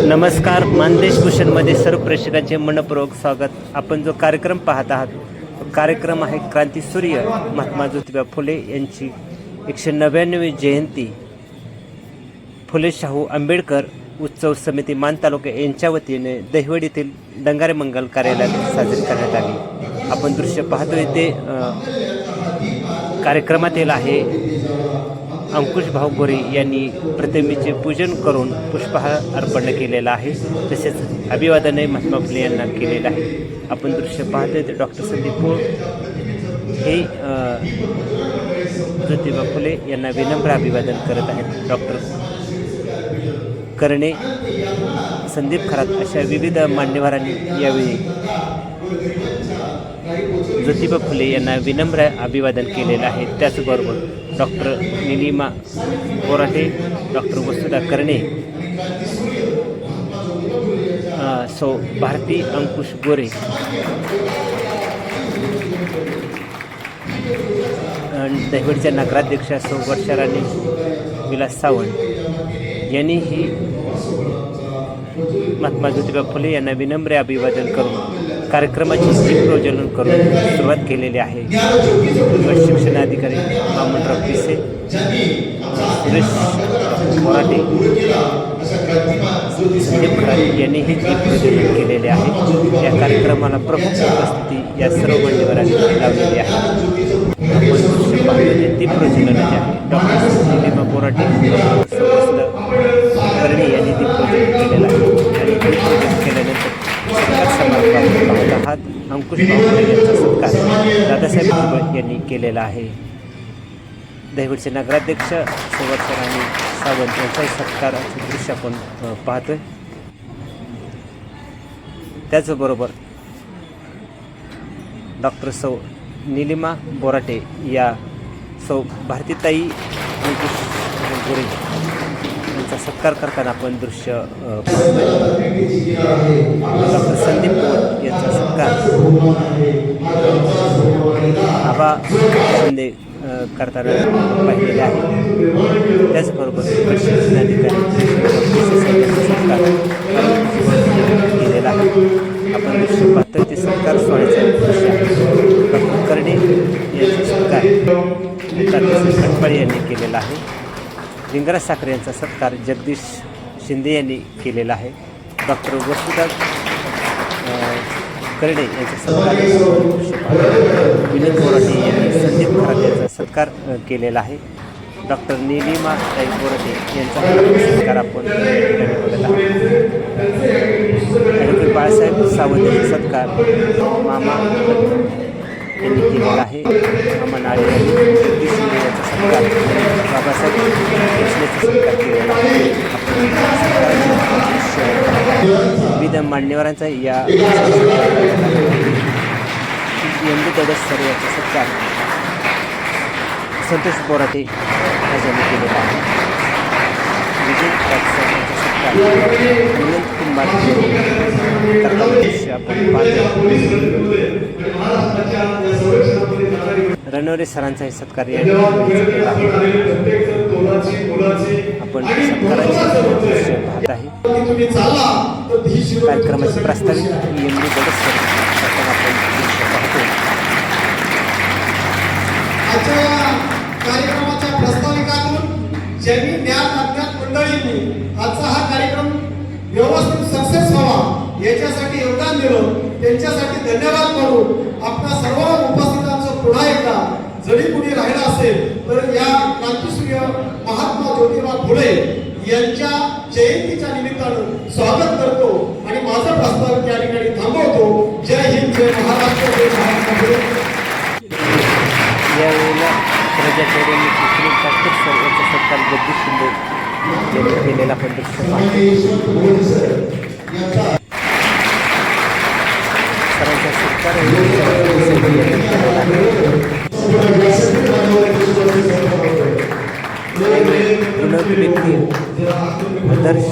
नमस्कार. मानदेश भूषणमध्ये सर्व प्रेक्षकांचे मनपूर्वक स्वागत. आपण जो कार्यक्रम पाहत आहात तो कार्यक्रम आहे क्रांतीसूर्य महात्मा ज्योतिबा फुले यांची 199वी जयंती फुले शाहू आंबेडकर उत्सव समिती मान तालुका यांच्या वतीने दहिवड येथील डंगारे मंगल कार्यालयात साजरी करण्यात आली. आपण दृश्य पाहतोय ते कार्यक्रमातील आहे. अंकुश भाऊ गोरे यांनी प्रतिमेचे पूजन करून पुष्पहार अर्पण केलेला आहे. तसेच अभिवादनही महात्मा फुले यांना केलेलं आहे. आपण दृश्य पाहतोय ते डॉक्टर संदीप पोळ हे ज्योतिबा फुले यांना विनम्र अभिवादन करत आहेत. डॉक्टर करणे, संदीप खरात अशा विविध मान्यवरांनी यावेळी ज्योतिबा फुले यांना विनम्र अभिवादन केलेलं आहे. त्याचबरोबर डॉक्टर निलिमा बोराटे, डॉक्टर वसुधा करणे, सौ भारती अंकुश गोरे, दहिवडच्या नगराध्यक्षा सौ वर्षाराणी विलास सावंत यांनीही महात्मा ज्योतिबा फुले यांना विनम्र अभिवादन करून कार्यक्रमाची दीपप्रज्वलन करून सुरुवात केलेली आहे. शिक्षणाधिकारी वामनराव पिसे, सुरेश मोराटे, संदीप खरात यांनीही दीपप्रज्वलन केलेले आहे. या कार्यक्रमाला प्रमुख उपस्थिती या सर्व मान्यवरांनी लावलेली आहे. आपण पाहतो दीपप्रज्वलनाचे आहे. डॉक्टर निलिमा बोराटे, करणे यांनी दीपप्रज्वलन केलेलं आहे. आणि दीपप्रज्वलन केल्यानंतर अंकुश भाऊ यांचा सत्कार दादासाहेब भुजबळ यांनी केलेला आहे. दहिवडचे नगराध्यक्ष सुवर्षराणी सावंत यांचाही सत्काराचे दृश्य आपण पाहतोय. त्याचबरोबर डॉक्टर सौ निलिमा बोराटे या सौ भारतीताई अंकुश गोरे यांचा सत्कार करताना आपण दृश्य डॉक्टर संदीप पोळ यांचा सत्कार आबा शिंदे करताना पाहिलेले आहे. त्याचबरोबर शिक्षणाधिकारी सत्कार केलेला आहे. आपण दृश्य पाहतोय ते सत्कार सोहळ्याचे दृश्य आहे. डॉक्टर करणे यांचा सत्कार खटपाळे यांनी केलेला आहे. लिंगराज साखरे यांचा सत्कार जगदीश शिंदे यांनी केलेला आहे. डॉक्टर वसुधा करणे यांचा सत्कार विनोद बोराटे यांनी संदीप खरात यांचा सत्कार केलेला आहे. डॉक्टर निलिमा ताई बोराटे यांचा सत्कार आपण बघत आहोत. डॉक्टर बाळासाहेब सावंत यांचा सत्कार मामा यांनी केलेला आहे. मामा नाळे यांनी जगदीश शिंदे यांचा सत्कार बाबासाहेब यांचा सत्कार केलेला आहे. विविध मान्यवरांचा या यंदू तडसर याचा सत्कार संतोष बोराटे यांनी केलेला आहे. विजय यांचा सत्कार विनंत कुमार आपण पाहतो. रणवरे सरांचाही सत्कार यांनी केलेला आहे. आपण सत्काराचे दृश्य पाहत आहे. कार्यक्रमाचे प्रस्तावित यंदू तडसर आपण दृश्य पाहतो. कार्यक्रमाच्या प्रस्ताविकातून ज्यांनी ज्ञान अज्ञात मंडळींनी आजचा हा कार्यक्रम व्यवस्थित सक्सेस व्हावा याच्यासाठी योगदान दिलं, त्यांच्यासाठी धन्यवाद म्हणून आपल्या सर्व उपस्थितांचं पुन्हा एकदा जरी कुणी राहिला असेल तर या क्रांतीसूर्य महात्मा ज्योतिबा फुले यांच्या जयंतीच्या निमित्तानं स्वागत करतो आणि माझा प्रस्ताव त्या ठिकाणी थांबवतो. जय हिंद, जय महाराष्ट्र, जय महात्मा फुले. यावेळेला प्रजाचौर्यांनी सर यांचा सत्कार जगदीश शिंदे यांनी केलेला आपण सरांचा सत्कार व्यक्ती आदर्श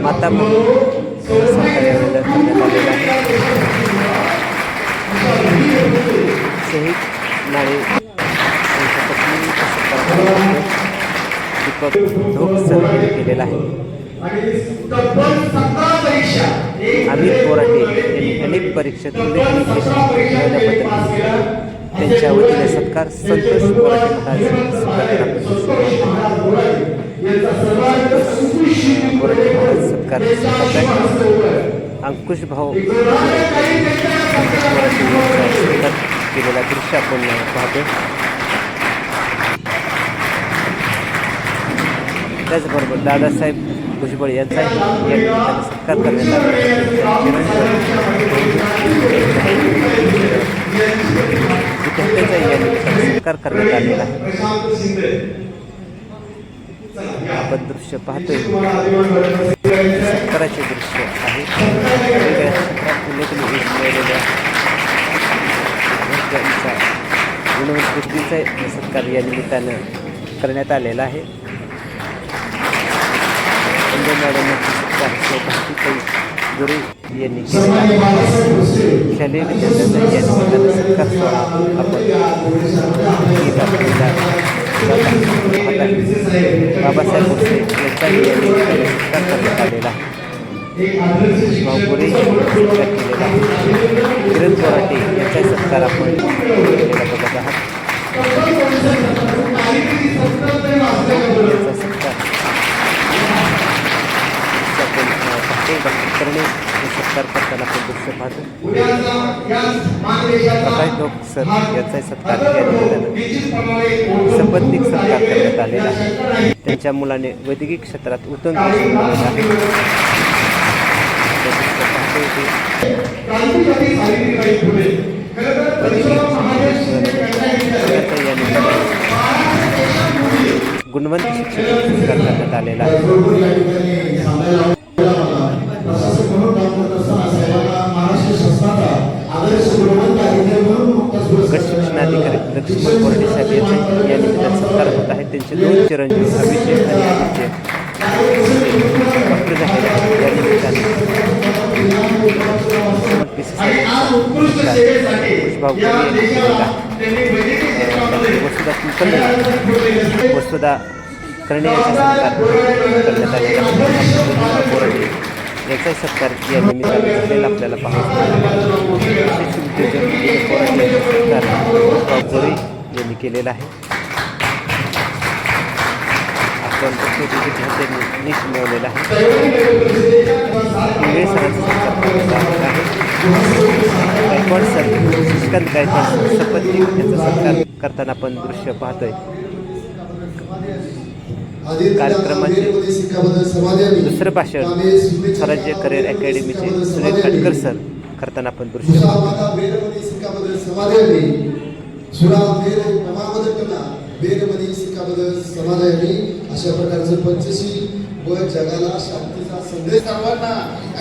माता म्हणून करण्यात आलेला आहे. शहीद नाळे यांच्या पत्नीचा सत्कार दीपक धोक सर केलेला आहे. आणि तब्बल 17 परीक्षा अमित बोराटे यांनी अनेक परीक्षेत उल्लेखनीय यश मिळवल्याबद्दल त्यांच्या वतीने सत्कार संतोष बोराटे महाराज बोराटे महाराज सत्कार अंकुश भाऊ केलेला दृश्य आपण पाहतो. त्याचबरोबर दादासाहेब भुजबळ यांचाही या ठिकाणी सत्कार करण्यात विद्यार्थ्यांचाही या ठिकाणी सत्कार करण्यात आलेला आहे. आपण दृश्य पाहतोय सत्काराचे दृश्य आहे. वेगवेगळ्या क्षेत्रात उल्लेखनीय यश मिळवलेल्या गुणवंत व्यक्तींचा सत्कार या निमित्तानं करण्यात आलेला आहे. गुरु यांनी शालेय विद्यार्थ्यांचा या निमित्तानं सत्कार सोहळा बाबासाहेब भोसले यांचाही या निमित्तानं सत्कार करण्यात आलेला आहे. किरण बोराटे यांचा सत्कार आपण बघत आहात. करणे सत्कार करताना आपण दृश्य पाहतो. प्रकाश लोक सर यांचा सत्कार या निमित्तानं संबंधित सत्कार करण्यात आलेला आहे. त्यांच्या मुलाने वैद्यकीय क्षेत्रात उत्तम यश मिळवलेलं आहे. गुणवंत शिक्षक सत्कार करण्यात आलेला आहे. गट शिक्षणाधिकारी लक्ष्मण बोराटे साहेब यांचा या निमित्तानं सत्कार होत आहे. त्यांचे 2 चिरंजीव अभिषेक आणि आदित्य डॉक्टर झालेले आहेत. या निमित्तानं वसुधा करणे यांचा सत्कार करण्यात आलेला बोराटे याचा सत्कार या निमित्ताने झालेला आपल्याला पाहायला बोराटे यांनी केलेला आहे. आपण विद्यार्थ्यांनी यश मिळवलेला आहे. इंग्रज सरांचा सत्कार गायकवाड सर श्रीकांत गायकवाड सपत्नी यांचा सत्कार करताना आपण दृश्य पाहतोय. कार्यक्रमाचे दुसरं भाषण स्वराज्य करिअर अकॅडमीचे सुनील काटकर सर करताना आपण दृश्य अशा प्रकारचं पंचशील व जगाला शांतीचा संदेश सर्वांना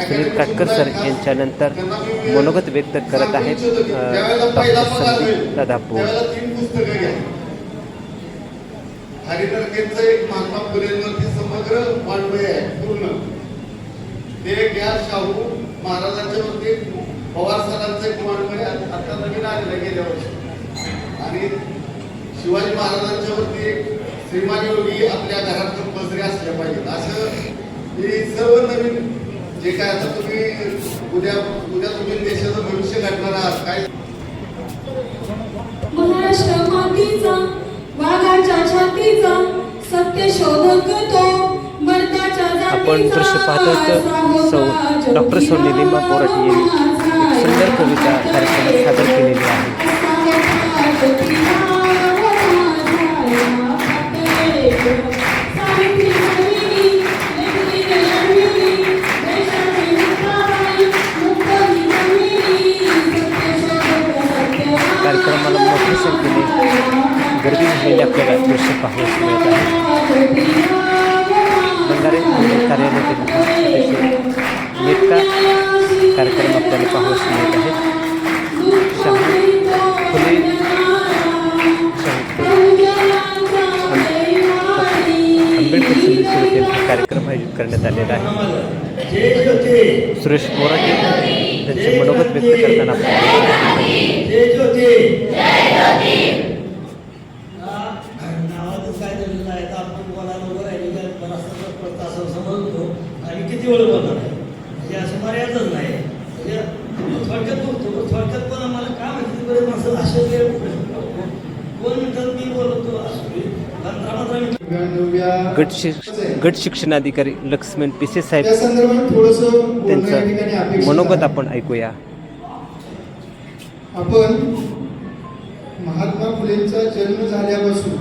सुनील काटकर सर यांच्यानंतर मनोगत व्यक्त करत आहेत डॉक्टर संदीप दादा पोळ. हरिहरकेंचं एक महात्मा फुलेंवरती समग्र वाङ्मय आहे पूर्ण. ते घ्या शाहू महाराजांच्या वरती पवार सरांचं एक वाङ्मय आता नवीन आलेलं गेल्या वर्षी. आणि शिवाजी महाराजांच्या वरती एक श्रीमान योगी आपल्या घरात कंपल्सरी असल्या पाहिजेत असं हे सर्व नवीन जे काय आता तुम्ही उद्या तुम्ही देशाचं भविष्य घडणार आहात काय. महाराष्ट्र मातीचा वाघाच्या छातीचा सत्य शोधक तो मर्दाच्या आपण दृश्य पाहतो. सौ डॉक्टर सौ निलिमा बोराटे यांनी एक सुंदर कविता कार्यक्रमात सादर केलेली आहे. कार्यक्रमाला मोठ्या संख्येने गर्दी झालेली आपल्याला दृश्य पाहावयास मिळत आहे. बंगारे कार्यालयातील नेटका कार्यक्रम आपल्याला पाहावयास मिळत आहेत. फुले आंबेडकर स्मृती कार्यक्रम आयोजित करण्यात आलेला आहे. सुरेश बोराटे त्यांचे मनोगत व्यक्त करताना नावातच काय झालेलं आहे तर आपण बोलायला उभं राहिलेलं बराचसा असं समजतो आणि किती वेळ बोलणार आहे म्हणजे असं मर्यादाच नाही म्हणजे थोडक्यात बोलतो पण थोडक्यात पण आम्हाला काय माहिती बरेच माणसं असे वेळ कोण मिनिटात मी बोलतो असतो 15 मिनिटं. गट शिक्षणाधिकारी लक्ष्मण पिसे साहेब त्या संदर्भात थोडंसं बोलणं या ठिकाणी त्यांचं अपेक्षित मनोगत आहे. आपण ऐकूया. आपण महात्मा फुलेंचा जन्म झाल्यापासून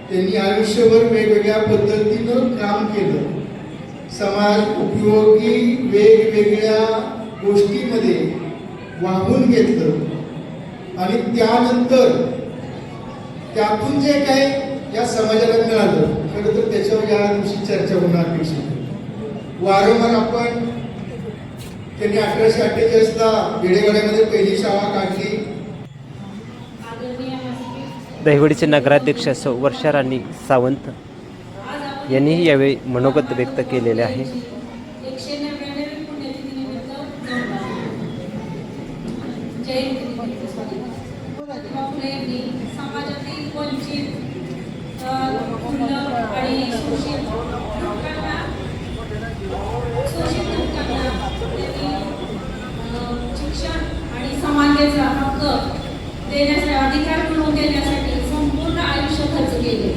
त्यांनी आयुष्यभर वेगवेगळ्या पद्धतीनं काम केलं. समाज उपयोगी वेगवेगळ्या गोष्टीमध्ये वाहून घेतलं आणि त्यानंतर त्यातून जे काय या समाजाला मिळालं खरं तर त्याच्यावर या दिवशी चर्चा होणं अपेक्षित आहे. वारंवार आपण त्यांनी 1848ला बेडेवाड्यामध्ये पहिली शाळा काढली. दहिवडीचे नगराध्यक्ष सौ वर्षा राणी सावंत यांनीही यावेळी मनोगत व्यक्त केलेले आहे. 199 पुण्यतिथीनिमित्त जयंती फुले यांनी समाजातील वंचित खुल्लं आणि शोषित घटकांना त्यांनी शिक्षण आणि समानतेचा हक्क देण्यासाठी अधिकार मिळवून देण्यासाठी संपूर्ण आयुष्य खर्च केले.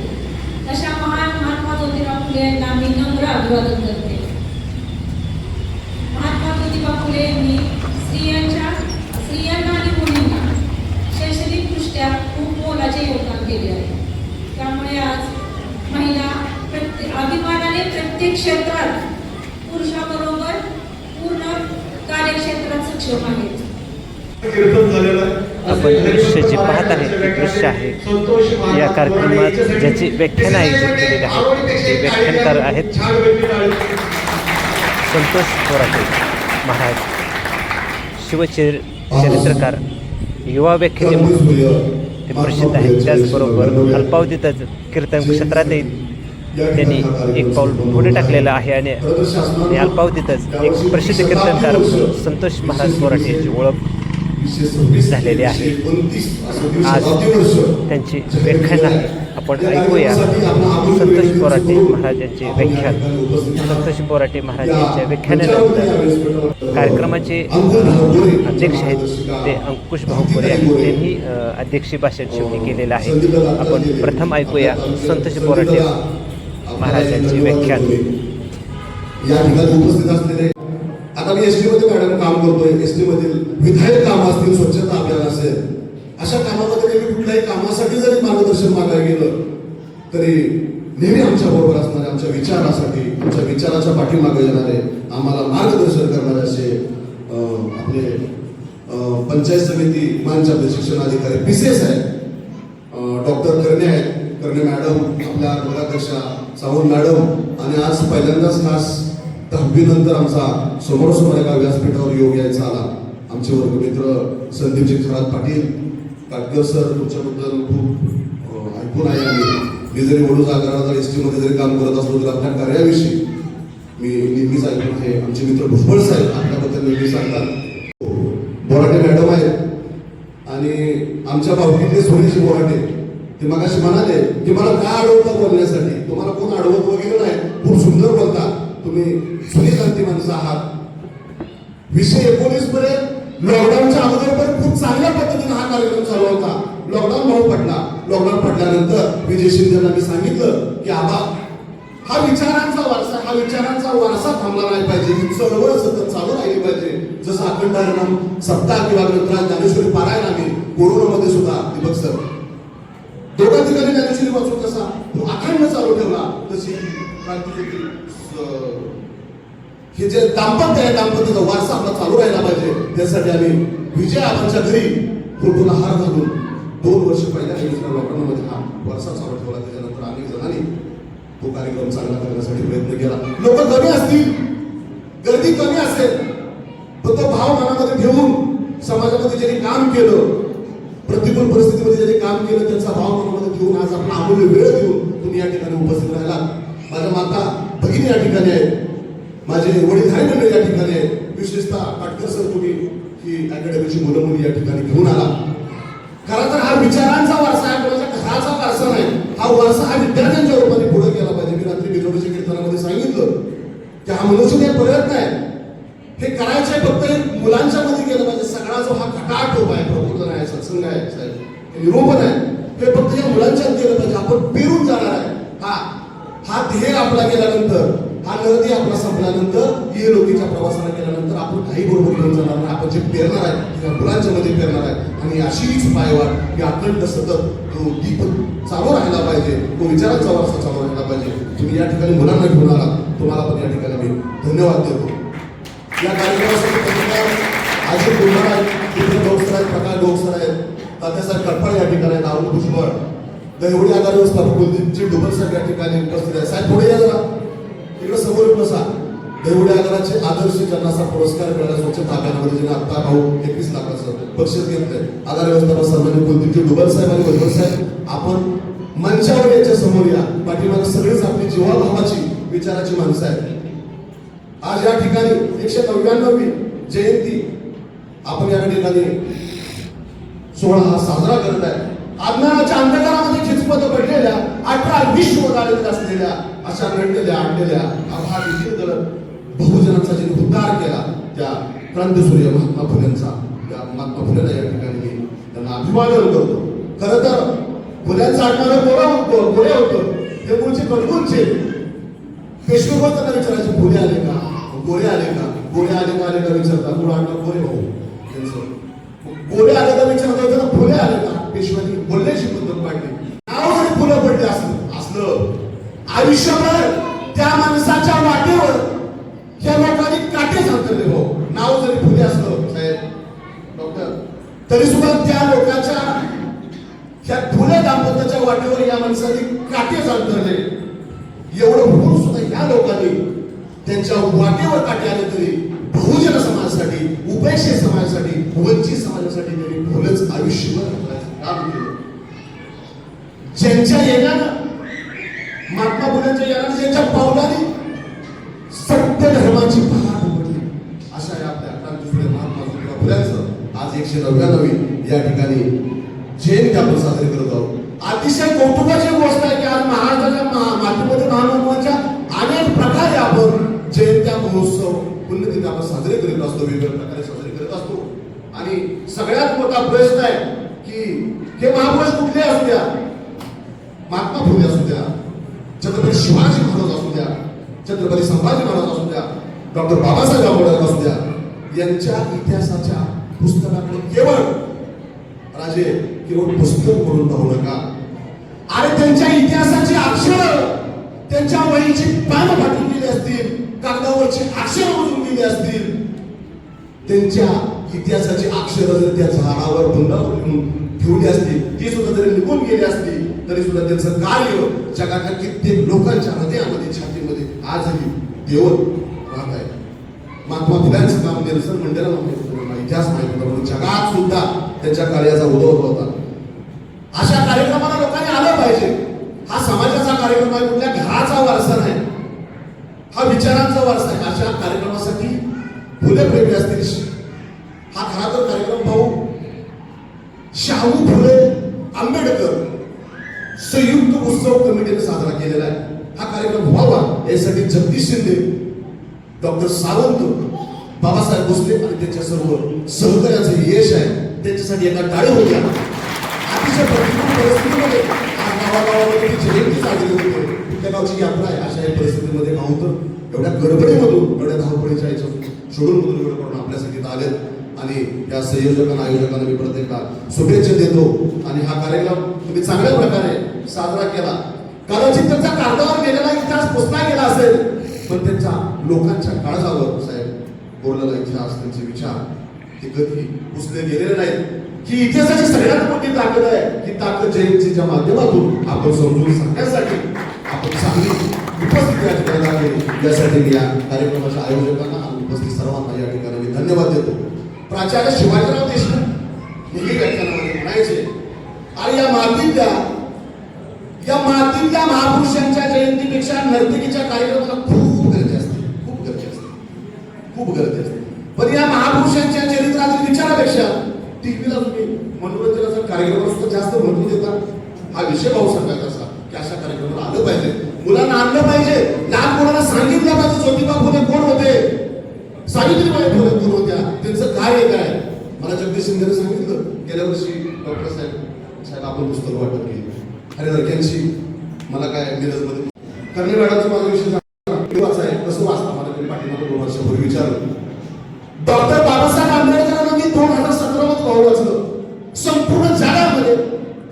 अशा महान महात्मा ज्योतिबा फुले यांना मी नम्र अभिवादन करते. महात्मा ज्योतिबा फुले यांनी स्त्रियांना आणि मुलींना शैक्षणिकदृष्ट्या खूप मोलाचे योगदान केले आहे. त्यामुळे आज महिला अभिमानाने प्रत्येक क्षेत्रात पुरुषाबरोबर पूर्ण कार्यक्षेत्रात सक्षम आहेत. आपण दृश्य जे पाहत आहे ते दृश्य आहे या कार्यक्रमात ज्याचे व्याख्यान आयोजित केलेले आहे ते व्याख्यानकार आहेत संतोष बोराटे महाराज, शिवचरित्रकार, युवा व्याख्याते ते प्रसिद्ध आहेत. त्याचबरोबर अल्पावधीतच कीर्तन क्षेत्रातही त्यांनी एक पाऊल पुढे टाकलेलं आहे आणि अल्पावधीतच एक प्रसिद्ध कीर्तनकार संतोष महाराज बोराटे यांची ओळख झालेली आहे. आज त्यांची व्याख्यान आहे, आपण ऐकूया. संतोष बोराटे महाराज यांचे व्याख्यान. संतोष बोराटे महाराज यांच्या व्याख्यानानंतर कार्यक्रमाचे अध्यक्ष आहेत ते अंकुश भाऊ कोरे आहेत. त्यांनी अध्यक्षीय भाषण शेवटी केलेलं आहे. आपण प्रथम ऐकूया संतोष बोराटे महाराज यांचे व्याख्यान. या ठिकाणी उपस्थित असलेले आता मी एसटी मध्ये मॅडम काम करतोय. एसटी मधील विधायक काम असतील, स्वच्छता अभियान असेल, अशा कामामध्ये मी कुठल्याही कामासाठी जरी मार्गदर्शन मागायला गेलं तरी नेहमी आमच्या बरोबर असणारे, आमच्या विचारासाठी, आमच्या विचाराच्या पाठीमागे येणारे, आम्हाला मार्गदर्शन करणारे असे आपले पंचायत समिती मानच्या शिक्षणाधिकारी पिसेस आहेत, डॉक्टर करणे आहेत, करणे मॅडम, आपल्या नगराध्यक्षा सावंत मॅडम, आणि आज पहिल्यांदाच खास 10वी नंतर आमचा समोरासमोर एका व्यासपीठावर योग यायचा आला. आमचे वर्गमित्र संदीपजी खरात पाटील, काटकर सर, तुमच्याबद्दल खूप ऐकून आहे. मी जरी वडोजा घरात एसटी मध्ये जरी काम करत असलो तरी आपल्या कार्याविषयी मी नेहमीच ऐकून आहे. आमचे मित्र भुजबळ साहेब आपल्याबद्दल नेहमी सांगतात. बोराटे मॅडम आहेत आणि आमच्या भावकीतले सोनीजी बोराटे ते मगाशी म्हणाले की मला काय अडवतं बोलण्यासाठी, तुम्हाला कोण अडवत वगैरे नाही, खूप सुंदर बोलता तुम्ही, सुनीकांती माणसं आहात. 2019 पर्यंत लॉकडाऊनच्या अगोदर पण खूप चांगल्या पद्धतीने हा कार्यक्रम चालू होता. लॉकडाऊन भाऊ पडला. लॉकडाऊन पडल्यानंतर विजय शिंदेना मी सांगितलं की आबा हा विचारांचा वारसा थांबला नाही पाहिजे, ही चळवळ सतत चालू राहिली पाहिजे. जसं अखंड हरिनाम सप्ताह किंवा ग्रंथराज ज्ञानेश्वरी पारायण आम्ही कोरोनामध्ये सुद्धा दीपक सर दोघा ठिकाणी ज्ञानेश्वरी वाचून कसा तो अखंड चालू ठेवला, तशी क्रांती हे जे दाम्पत्य आहे, दाम्पत्याचा वारसा आपला चालू राहिला पाहिजे. त्यासाठी आम्ही विजय आबांच्या घरी फोटोला हार घालून 2 वर्ष पहिल्या लॉकडाऊनमध्ये हा वारसा चालू ठेवला. त्याच्यानंतर अनेक जणांनी तो कार्यक्रम चांगला करण्यासाठी प्रयत्न केला. लोक कमी असतील, गर्दी कमी असेल, पण तो भाव मनामध्ये ठेवून समाजामध्ये ज्यांनी काम केलं, प्रतिकूल परिस्थितीमध्ये ज्यांनी काम केलं, त्यांचा भाव मनामध्ये ठेवून आज आपला अमूल्य वेळ देऊन तुम्ही या ठिकाणी उपस्थित राहिला. माझ्या माता भगिनी या ठिकाणी आहेत, माझे वडीलधारी मंडळी या ठिकाणी आहेत, विशेषतः काटकर सर तुम्ही ही अकॅडमीची मुलं मुली या ठिकाणी घेऊन आला. खरं तर हा विचारांचा वारसा आहे, कोणाच्या घराचा वारसा नाही. हा वारसा हा विद्यार्थ्यांच्या रूपाने पुढे गेला पाहिजे. मध्यंतरी बिजोडीच्या कीर्तनामध्ये सांगितलं की हा मनुष्य प्रयत्न आहे, हे करायचे फक्त हे मुलांच्या मध्ये केलं पाहिजे. सगळा जो हा खटाटोप आहे, प्रबोधन आहे, सत्संग आहे, साहेब, हे निरूपण आहे, हे फक्त या मुलांच्यात केलं पाहिजे. आपण पेरून जाणार आहे. हा ध्येय आपला केल्यानंतर, हा नदी आपला संपल्यानंतर, ये लोकीच्या प्रवासाला केल्यानंतर आपण काही बरोबर घेऊन जाणार नाही. आपण जे पेरणार आहे त्या मुलांच्या मध्ये पेरणार आहे. आणि अशीच पायवाट ही अखंड सतत तो दीप चालू राहायला पाहिजे, तो विचारांचा वारसा चालू राहायला पाहिजे. तुम्ही या ठिकाणी मुलांना घेऊन आला, तुम्हाला पण या ठिकाणी मी धन्यवाद देतो. या कार्यक्रमासाठी अजित बोलणार आहेत, तिथे डोकसर आहेत, प्रकाश डोकसर आहेत, तात्यासाहेब कडफळ या ठिकाणी आहेत, अरुण भुजबळ, दहिवडी आगार व्यवस्थापक कुलदीपजी डुबल साहेब या ठिकाणी उपस्थित आहे. साहेब पुढे या जरा, इकडे समोर बसा. दहिवडी आगाराचे आदर्श ज्यांना असा पुरस्कार मिळाला स्वच्छता अभियानामध्ये, ज्यांना आता भाऊ 21 लाखाचं बक्षीस घेतलंय, आगार व्यवस्थापक सन्मान्य कुलदीपजी डुबल साहेब आणि भुजबळ साहेब, आपण मंचावर याच्या समोर या. पाठीमागे सगळीच आपली जीवाभावाची विचाराची माणसं आहेत. आज या ठिकाणी 199वी जयंती आपण या ठिकाणी सोहळा हा साजरा करत आहे. अज्ञानाच्या अंधकारामध्ये खिचपत पडलेल्या 18 विश्व गाडीत असलेल्या अशा रडलेल्या आणलेल्या आभार विजय बहुजनांचा जिने उद्धार केला त्या क्रांतीसूर्य महात्मा फुलेंचा, त्या महात्मा फुलेला या ठिकाणी मी त्यांना अभिवादन करतो. खरं तर फुल्यांचं आडनाव गोरे होतं, हे मूळचे कडगुंचे. पेशवेवर त्यांना विचारायचे फुले आले का, गोरे आले का, गोरे आले का विचारता, मुलं आडनाव गोरे भाऊ त्यांचं. गोरे आले का विचारता त्यांना फुले आले का, पेशव्यांनी बोलण्याची पद्धत पाडली. नाव जरी फुलं पडले असलं आयुष्यभर त्या माणसाच्या वाटेवर या लोकांनी काटे अंतरले हो. नाव जरी फुले असलं साहेब डॉक्टर, तरी सुद्धा त्या लोकांच्या त्या फुले दाम्पत्याच्या वाटेवर या माणसाने काटेच अंतरले. एवढं होऊन सुद्धा या लोकांनी त्यांच्या वाटेवर काटे आले तरी बहुजन समाजासाठी, उपेक्षित समाजासाठी, वंचित समाजासाठी त्यांनी फुलेच आयुष्यभर काम केलं. ज्यांच्या येण्यानं, महात्मा फुलेंच्या येण्यानं, ज्यांच्या पावलाने सत्य धर्माची पहाट उघडली, अशा या आपल्या क्रांतीसूर्य महात्मा ज्योतिबा फुल्यांचं आज 199वी या ठिकाणी जयंती आपण साजरी करत आहोत. अतिशय कौतुकाची गोष्ट आहे की आज महाराष्ट्राच्या मातीमध्ये महामानवांच्या अनेक प्रकारे आपण जयंत्या, महोत्सव, पुण्यतिथी आपण साजरे करीत असतो, वेगवेगळ्या प्रकारे साजरे करत असतो. आणि सगळ्यात मोठा प्रश्न आहे की हे महापुरुष कुठले असू द्या, महात्मा फुले असू द्या, छत्रपती शिवाजी महाराज असू द्या, छत्रपती संभाजी महाराज असू द्या, डॉक्टर बाबासाहेब आंबेडकर असू द्या, यांच्या इतिहासाच्या पुस्तकाकडे केवळ राजे केवळ पुस्तक म्हणून पाहू नका. आणि त्यांच्या इतिहासाची अक्षर, त्यांच्या वहीची पानं फाटून गेली असतील, कागदावरची अक्षर मोजून गेली असतील, त्यांच्या इतिहासाची अक्षर जर त्या झाडावर बुंदावर लिहून ठेवली असतील, ती सुद्धा जरी निघून गेली असली तरी सुद्धा त्यांचं कार्य जगाच्या कित्येक लोकांच्या हृदयामध्ये, छातीमध्ये आजही देवत राहत आहे. महात्मा फुल्यांचं काम नेल्सन मंडेला इतिहास माहिती होता, म्हणून जगात सुद्धा त्यांच्या कार्याचा उदय होता. अशा कार्यक्रमाला लोकांनी आलं पाहिजे. हा समाजाचा कार्यक्रम आहे, कुठल्या घराचा वारसा नाही, हा विचारांचा वारसा आहे. अशा कार्यक्रमासाठी फुले प्रेमी असतील. हा खरा तर कार्यक्रम पाहू शाहू फुले आंबेडकर संयुक्त उत्सव कमिटीने साजरा केलेला आहे. हा कार्यक्रम व्हावा यासाठी जगदीश शिंदे, डॉक्टर सावंत, बाबासाहेब भोसले आणि त्यांच्या सर्व सहकार्याचं यश आहे. त्यांच्यासाठी एका टाळी होत्या. अतिशय प्रतिकूल परिस्थितीमध्ये आज गावागावामध्ये जयंती साजरी होते, कुठल्या गावची यात्रा आहे, अशा या परिस्थितीमध्ये पाहून तर एवढ्या गडबडीमधून, एवढ्या धावपळीच्या शेड्यूलमधून वेळ करून आपल्यासाठी आलेत. आणि या संयोजकांना, आयोजकांना मी प्रत्येकाला शुभेच्छा देतो. आणि हा कार्यक्रम तुम्ही चांगल्या प्रकारे साजरा केला. कदाचित त्यांचा कागदावर गेलेला इतिहास पुसला गेला असेल, पण त्यांच्या लोकांच्या काळजावर साहेब बोललेला इतिहास, त्यांचे विचार ते कधी पुसले गेलेले नाहीत. ही इतिहासाची सगळ्यात मोठी ताकद आहे. ही ताकद जयंतीच्या माध्यमातून आपण समजून सांगण्यासाठी आपण चांगली उपस्थिती या ठिकाणी लागली. यासाठी मी या कार्यक्रमाच्या आयोजकांना आणि उपस्थित सर्वांना या ठिकाणी मी धन्यवाद देतो. प्राचार्य शिवाजीराव देशमुख नेहमी व्याख्यानामध्ये म्हणायचे, आणि या मातीतल्या महापुरुषांच्या जयंतीपेक्षा नर्तकीच्या कार्यक्रमाला खूप गर्दी असते, खूप गर्दी असते, खूप गर्दी असते. पण या महापुरुषांच्या चरित्रातील विचारापेक्षा टीव्हीला तुम्ही मनोरंजनाचा कार्यक्रम सुद्धा जास्त महत्व देतात. हा विषय भाऊ सांगायचा असा की अशा कार्यक्रमाला आलं पाहिजे. मुलांना आणलं पाहिजे, लहान मुलांना सांगितलं पाहिजे ज्योतिबा फुले कोण होते, सावित्रीबाई फुले कोण होत्या, त्यांचं कार्य काय. मला जगदीश शिंदेने सांगितलं गेल्या वर्षी डॉक्टर साहेब आपण पुस्तक वाटप केली आणि लडक्यांची. मला काय मिरजमध्ये कर्णे मॅडमचा माझा विषय वाचाय कसं वाचता मला तरी पाठीमागे 2 वर्षापूर्वी विचारलं. डॉक्टर बाबासाहेब आंबेडकरांनी 2017 मध्ये भाऊ वाचलं. संपूर्ण जगामध्ये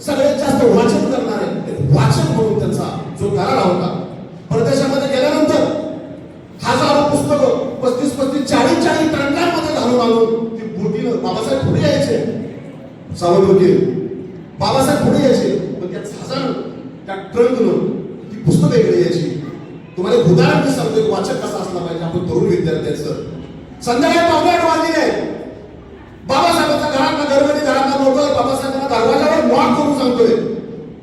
सगळ्यात जास्त वाचन करणारे वाचन म्हणून त्यांचा जो गाळा होता. परदेशामध्ये गेल्यानंतर हजारो पुस्तकं 35-40 टंकांमध्ये घालून आणून ती बोटीनं बाबासाहेब पुढे यायचे. सावध वकील बाबासाहेब पुढे यायचे, पण त्या हजारो त्या ट्रंकनं ती पुस्तकं इकडे यायची. तुम्हाला उदाहरण मी सांगतोय वाचक कसा असला पाहिजे. आपण तरुण विद्यार्थ्यांचं संध्याकाळी 9:30 वाजले बाबासाहेबांच्या घरातला लोक बाबासाहेबांना दरवाजावर नॉक करून सांगतोय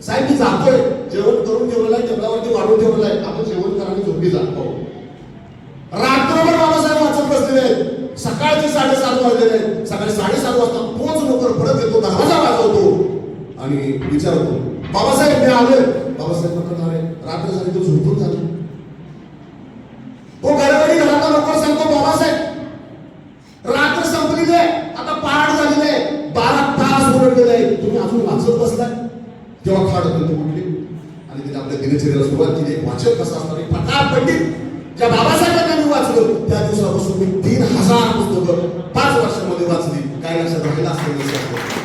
साहेब मी जातोय, जेवण करून ठेवलेलं आहे, टेबलावरती वाढून ठेवलेलं आहे, आपण जेवण करा आणि झोपी जातो. रात्रभर बाबासाहेब वाचत बसलेले आहेत. सकाळचे 7:30 वाजलेले आहेत. सकाळी 7:30 वाजता तोच नोकर परत येतो, दरवाजा वाजवतो आणि विचारतो बाबासाहेब मी आलोय. बाबासाहेब म्हणतात अरे रात्र झाली तो झोपून झाला. तो घराकडे घरातला नोकर सांगतो बाबासाहेब रात्र संपलेली आहे, आता पहाट झालेली आहे, 12 तास उलटलेले आहे, तुम्ही अजून वाचत बसलाय. तेव्हा खाड होते म्हटले आणि तिने आपल्या दिनचर्याला सुरुवात केली. वाचक कसा असणार पठार पंडित ज्या बाबासाहेबांना मी वाचलं त्या दिवसापासून मी 3000 पुस्तकं 5 वर्षामध्ये वाचली. काय लक्षात राहिलं असतं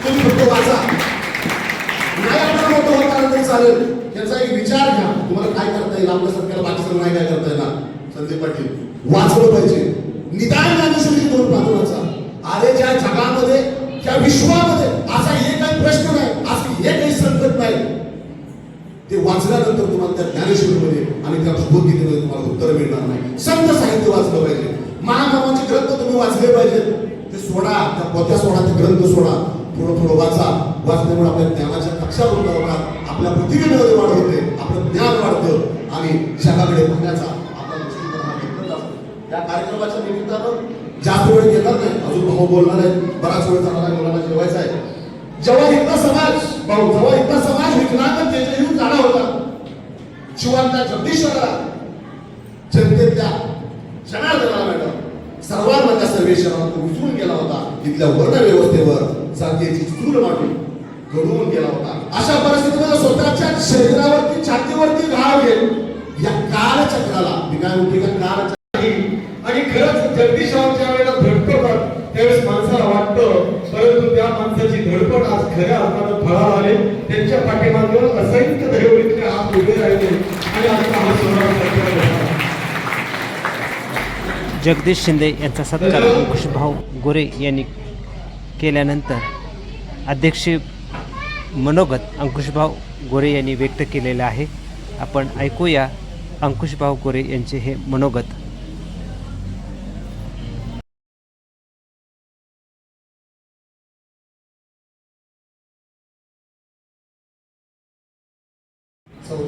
तुम्ही फक्त वाचा. नाही आपल्याला मोठं होता तरी चालेल. याचा एक विचार घ्या तुम्हाला काय करता येईल. आपल्या सरकारला बाकीचं नाही काय करता येणार. संजय पाटील वाचलं पाहिजे. निदान ज्ञानेश्वरी 2 पानं वाचा. अरे ज्या जगामध्ये त्या विश्वामध्ये असा एकही प्रश्न नाही, असं एकही संकट नाही, ते वाचल्यानंतर तुम्हाला त्या ज्ञानेश्वरीमध्ये आणि त्या भगवद्गीतेमध्ये तुम्हाला उत्तर मिळणार नाही. संत साहित्य वाचलं पाहिजे. महामानवाचे ग्रंथ तुम्ही वाचले पाहिजेत. ते सोडा, त्या पोथ्या सोडा, ते ग्रंथ सोडा, थोडं वाचा. वाचल्यामुळे आपल्या ज्ञानाच्या कक्षा होतात, आपल्या पृथ्वीमध्ये वाढ होते, आपलं ज्ञान वाढतं आणि जगाकडे पाहण्याचा आपला दृष्टिकोन हा विकसित असतो. या कार्यक्रमाच्या निमित्तानं जास्त वेळ घेणार नाही, अजून भाऊ बोलणार आहे. बराच वेळ चालणार आहे, मुलांना जेवायचं आहे. जेव्हा इथला समाज विकलांग तेजहीन झाला होता, शिवांच्या जगदीश्वराला जनतेतल्या जनार्दनाला मॅडम सर्वांना त्या सर्वेक्षणात उचलून गेला होता. इथल्या वर्ण व्यवस्थेवर जातीची चूल मांडून घडवून गेला होता. अशा परिस्थितीमध्ये स्वतःच्या शरीरावरती छातीवरती घाव घेऊन या कालचक्राला मी काय म्हणते का कालचक्र आणि खरंच जगदीशरावच्या वेळेला धडपडतात त्यावेळेस माणसाला वाटतं, परंतु त्या माणसाची धडपड आज खऱ्या अर्थानं फळाला आले. त्यांच्या पाठीमागे असंख्य दैवतले हात उभे राहिले आणि आता हा सोहळा जगदीश शिंदे यांचा सत्कार अंकुशभाऊ गोरे यांनी केल्यानंतर अध्यक्ष मनोगत अंकुशभाऊ गोरे यांनी व्यक्त केलेलं आहे. आपण ऐकूया अंकुशभाऊ गोरे यांचे हे मनोगत.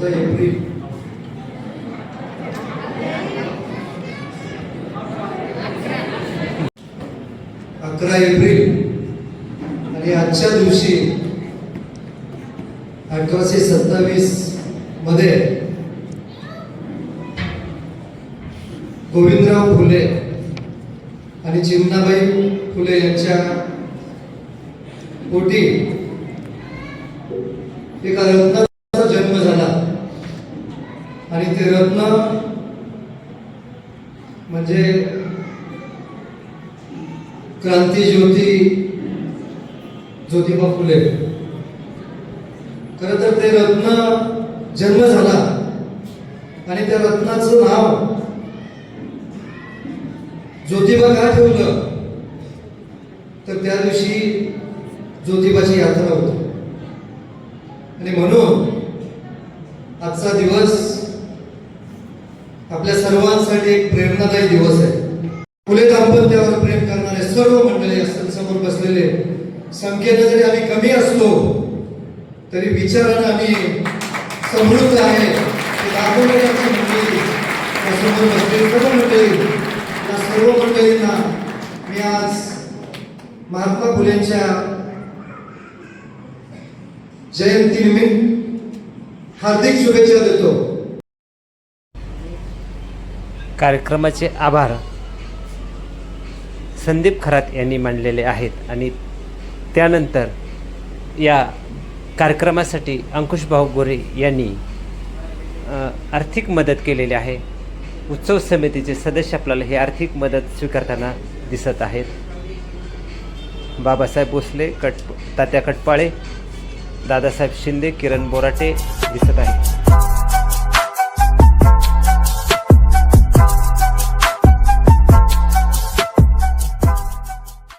एप्रिल 11 एप्रिल आणि आजच्या दिवशी 1827 मध्ये गोविंदराव फुले आणि चिमणाबाई फुले यांच्या पोटी एका रत्नाचा जन्म झाला आणि ते रत्न म्हणजे क्रांती ज्योती ज्योतिबा फुले. खरं तर ते रत्न जन्म झाला आणि त्या रत्नाचं नाव ज्योतिबा का ठेवलं तर त्या दिवशी ज्योतिबाची यात्रा होती आणि म्हणून आजचा दिवस आपल्या सर्वांसाठी एक प्रेरणादायी दिवस आहे. फुले दाम्पत्यावर प्रेम करणारे सर्व मंडळी असतात समोर बसलेले. संख्येने जरी आम्ही कमी असलो तरी विचारानं आम्ही समृद्ध आहे. मंडळी समोर बसलेली सर्व मंडळी, या सर्व मंडळींना मी आज महात्मा फुलेंच्या जयंतीनिमित्त हार्दिक शुभेच्छा देतो. कार्यक्रमाचे आभार संदीप खरात यांनी मानलेले आहेत आणि त्यानंतर या कार्यक्रमासाठी अंकुशभाऊ गोरे यांनी आर्थिक मदत केलेली आहे. उत्सव समितीचे सदस्य आपल्याला ही आर्थिक मदत स्वीकारताना दिसत आहेत. बाबासाहेब भोसले, तात्या कटपाळे, दादासाहेब शिंदे, किरण बोराटे दिसत आहेत.